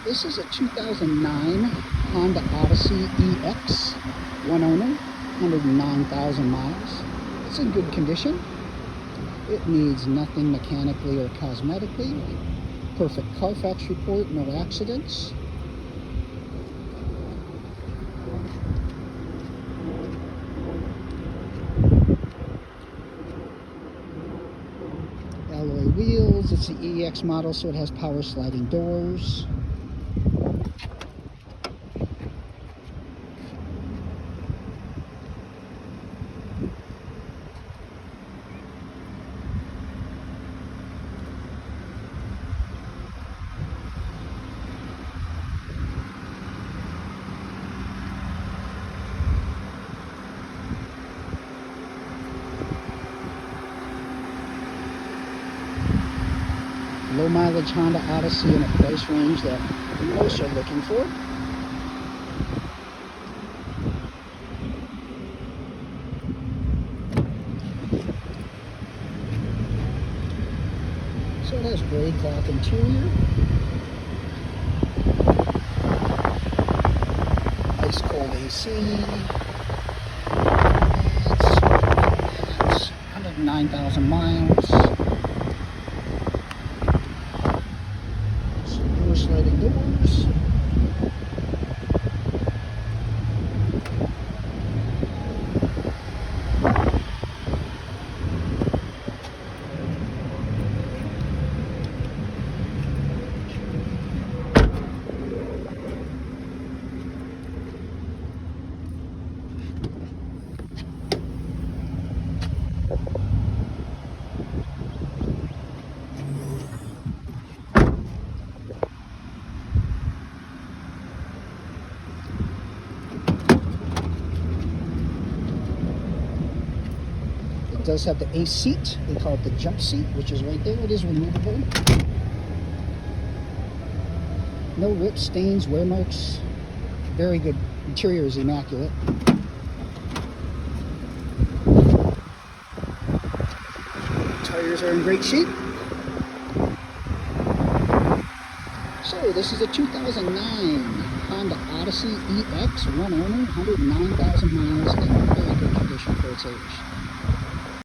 This is a 2009 Honda Odyssey EX, one owner, 109,000 miles. It's in good condition. It needs nothing mechanically or cosmetically. Perfect Carfax report, no accidents. Alloy wheels. It's the EX model, so it has power sliding doors. Low mileage Honda Odyssey in a price range that most are looking for. So it has gray cloth interior. Ice cold AC. It's 109,000 miles. Sliding doors. It does have the ace seat. They call it the jump seat, which is right there. It is removable. No rips, stains, wear marks. Very good. Interior is immaculate. Tires are in great shape. So this is a 2009 Honda Odyssey EX, one owner, 109,000 miles, in very good condition for its age.